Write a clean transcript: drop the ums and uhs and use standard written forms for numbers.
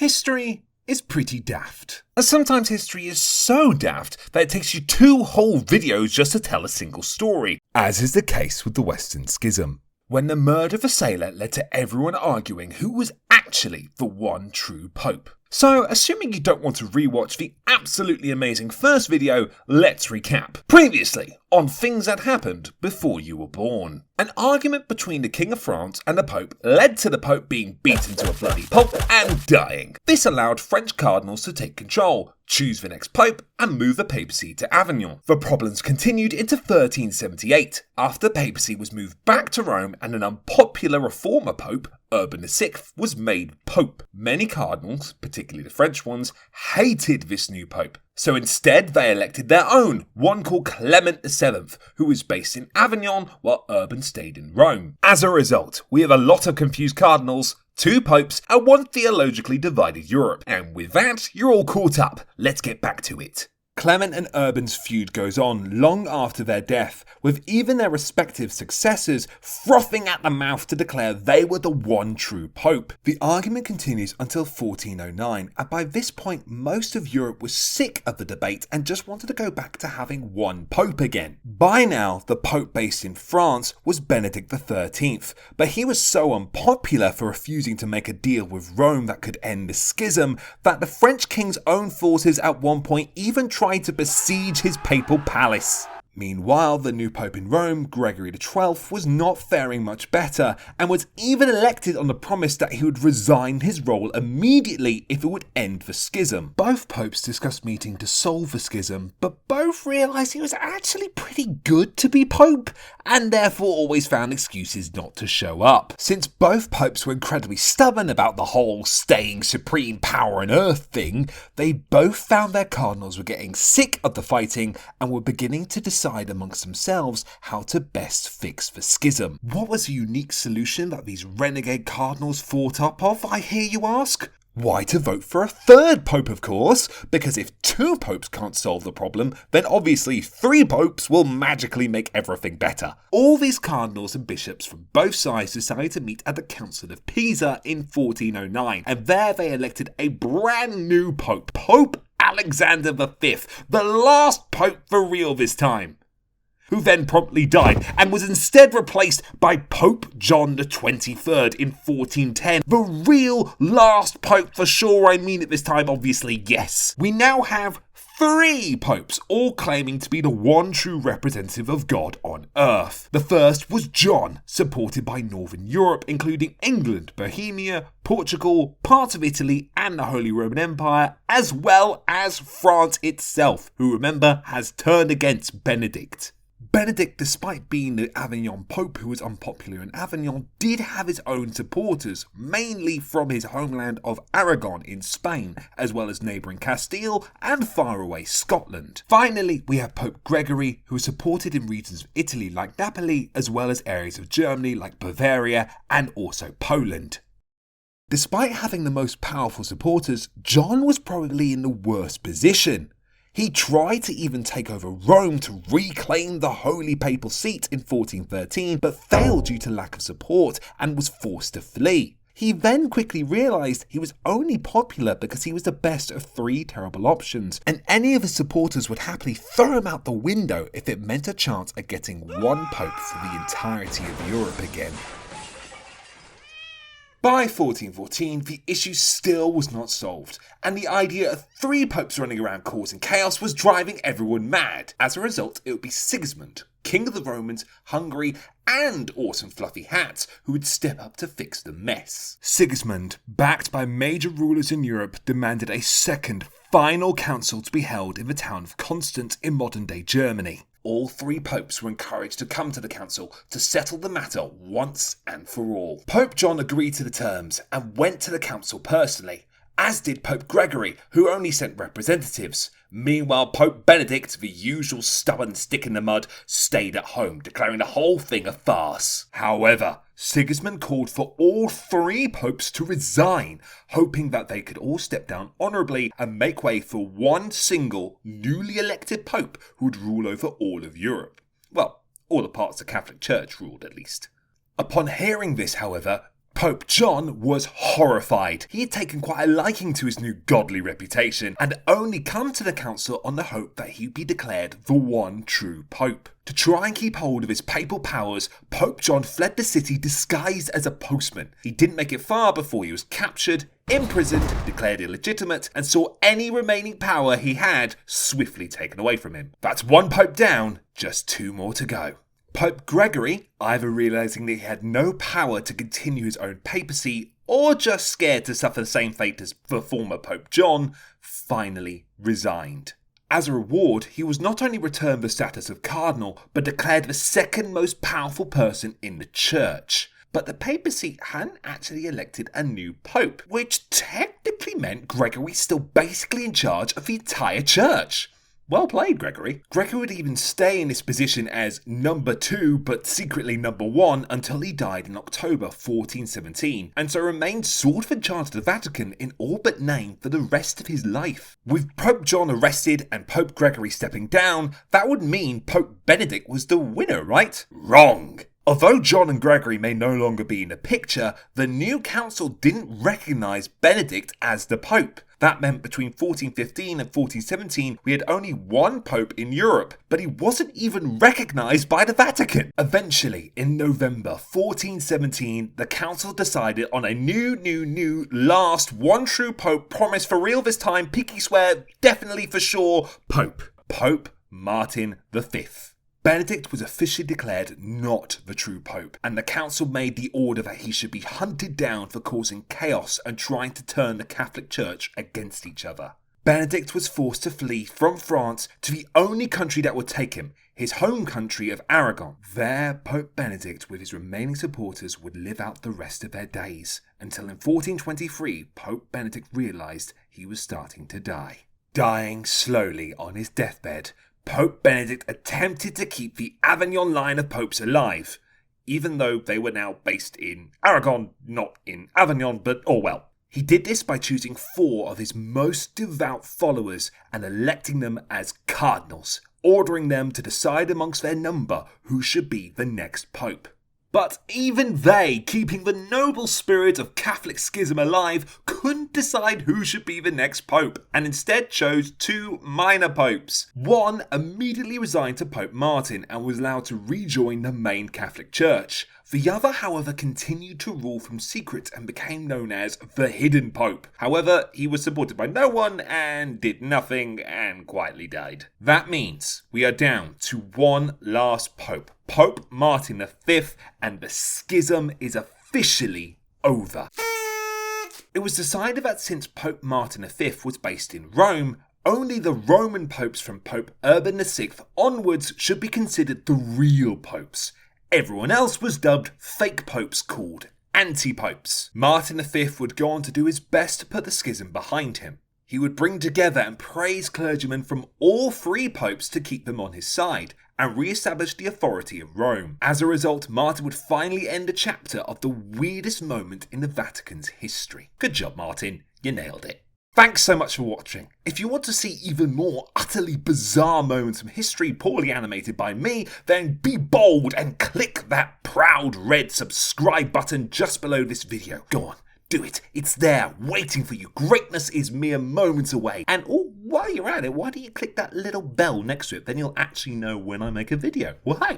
history is pretty daft. And sometimes history is so daft that it takes you 2 whole videos just to tell a single story, as is the case with the Western Schism, when the murder of a sailor led to everyone arguing who was actually the one true pope. So, assuming you don't want to rewatch the absolutely amazing first video, let's recap. Previously, on things that happened before you were born. An argument between the King of France and the Pope led to the Pope being beaten to a bloody pulp and dying. This allowed French cardinals to take control, choose the next Pope, and move the papacy to Avignon. The problems continued into 1378, after the papacy was moved back to Rome and an unpopular reformer Pope, Urban VI, was made Pope. Many cardinals, particularly the French ones, hated this new Pope. So instead they elected their own, one called Clement VII, who was based in Avignon while Urban stayed in Rome. As a result, we have a lot of confused cardinals, 2 popes, and one theologically divided Europe. And with that, you're all caught up. Let's get back to it. Clement and Urban's feud goes on long after their death, with even their respective successors frothing at the mouth to declare they were the one true pope. The argument continues until 1409, and by this point most of Europe was sick of the debate and just wanted to go back to having one pope again. By now, the pope based in France was Benedict XIII, but he was so unpopular for refusing to make a deal with Rome that could end the schism that the French king's own forces at one point even tried to besiege his papal palace. Meanwhile, the new pope in Rome, Gregory XII, was not faring much better and was even elected on the promise that he would resign his role immediately if it would end the schism. Both popes discussed meeting to solve the schism, but both realised he was actually pretty good to be pope and therefore always found excuses not to show up. Since both popes were incredibly stubborn about the whole staying supreme power on earth thing, they both found their cardinals were getting sick of the fighting and were beginning to decide amongst themselves how to best fix the schism. What was the unique solution that these renegade cardinals thought up of, I hear you ask? Why, to vote for a 3rd pope, of course, because if 2 popes can't solve the problem, then obviously 3 popes will magically make everything better. All these cardinals and bishops from both sides decided to meet at the Council of Pisa in 1409, and there they elected a brand new pope, Pope Alexander V, the last pope for real this time, who then promptly died and was instead replaced by Pope John the 23rd in 1410. The real last pope for sure, I mean it this time, obviously, yes. We now have 3 popes, all claiming to be the one true representative of God on earth. The first was John, supported by Northern Europe, including England, Bohemia, Portugal, parts of Italy, and the Holy Roman Empire, as well as France itself, who, remember, has turned against Benedict. Benedict, despite being the Avignon Pope who was unpopular in Avignon, did have his own supporters, mainly from his homeland of Aragon in Spain, as well as neighbouring Castile and faraway Scotland. Finally, we have Pope Gregory, who was supported in regions of Italy like Napoli, as well as areas of Germany like Bavaria and also Poland. Despite having the most powerful supporters, John was probably in the worst position. He tried to even take over Rome to reclaim the Holy Papal Seat in 1413, but failed due to lack of support and was forced to flee. He then quickly realised he was only popular because he was the best of 3 terrible options, and any of his supporters would happily throw him out the window if it meant a chance at getting one pope for the entirety of Europe again. By 1414, the issue still was not solved, and the idea of 3 popes running around causing chaos was driving everyone mad. As a result, it would be Sigismund, King of the Romans, Hungary, and Awesome Fluffy Hats, who would step up to fix the mess. Sigismund, backed by major rulers in Europe, demanded a second, final council to be held in the town of Constance in modern-day Germany. All 3 popes were encouraged to come to the council to settle the matter once and for all. Pope John agreed to the terms and went to the council personally, as did Pope Gregory, who only sent representatives. Meanwhile, Pope Benedict, the usual stubborn stick in the mud, stayed at home, declaring the whole thing a farce. However, Sigismund called for all 3 popes to resign, hoping that they could all step down honourably and make way for one single, newly elected pope who would rule over all of Europe. Well, all the parts the Catholic Church ruled, at least. Upon hearing this, however, Pope John was horrified. He had taken quite a liking to his new godly reputation and only come to the council on the hope that he'd be declared the one true pope. To try and keep hold of his papal powers, Pope John fled the city disguised as a postman. He didn't make it far before he was captured, imprisoned, declared illegitimate, and saw any remaining power he had swiftly taken away from him. That's one pope down, just 2 more to go. Pope Gregory, either realising that he had no power to continue his own papacy or just scared to suffer the same fate as the former Pope John, finally resigned. As a reward, he was not only returned the status of cardinal, but declared the second most powerful person in the church. But the papacy hadn't actually elected a new pope, which technically meant Gregory was still basically in charge of the entire church. Well played, Gregory. Gregory would even stay in this position as number 2, but secretly number 1, until he died in October 1417, and so remained sort of in charge of the Vatican in all but name for the rest of his life. With Pope John arrested and Pope Gregory stepping down, that would mean Pope Benedict was the winner, right? Wrong! Although John and Gregory may no longer be in the picture, the new council didn't recognise Benedict as the Pope. That meant between 1415 and 1417 we had only one Pope in Europe, but he wasn't even recognised by the Vatican. Eventually, in November 1417, the council decided on a new last one true Pope, promised for real this time, pinky swear, definitely for sure, Pope Martin V. Benedict was officially declared not the true pope, and the council made the order that he should be hunted down for causing chaos and trying to turn the Catholic Church against each other. Benedict was forced to flee from France to the only country that would take him, his home country of Aragon. There, Pope Benedict with his remaining supporters would live out the rest of their days, until in 1423 Pope Benedict realised he was starting to die. Dying slowly on his deathbed, Pope Benedict attempted to keep the Avignon line of popes alive, even though they were now based in Aragon, not in Avignon, but oh well. He did this by choosing 4 of his most devout followers and electing them as cardinals, ordering them to decide amongst their number who should be the next pope. But even they, keeping the noble spirit of Catholic schism alive, couldn't decide who should be the next pope, and instead chose 2 minor popes. One immediately resigned to Pope Martin and was allowed to rejoin the main Catholic Church. The other, however, continued to rule from secret and became known as the Hidden Pope. However, he was supported by no one and did nothing and quietly died. That means we are down to one last pope, Pope Martin V, and the schism is officially over. It was decided that since Pope Martin V was based in Rome, only the Roman popes from Pope Urban VI onwards should be considered the real popes. Everyone else was dubbed fake popes called anti-popes. Martin V would go on to do his best to put the schism behind him. He would bring together and praise clergymen from all 3 popes to keep them on his side and re-establish the authority of Rome. As a result, Martin would finally end a chapter of the weirdest moment in the Vatican's history. Good job, Martin. You nailed it. Thanks so much for watching. If you want to see even more utterly bizarre moments from history poorly animated by me, then be bold and click that proud red subscribe button just below this video. Go on, do it. It's there, waiting for you. Greatness is mere moments away. And while you're at it, why don't you click that little bell next to it? Then you'll actually know when I make a video. Well, hey.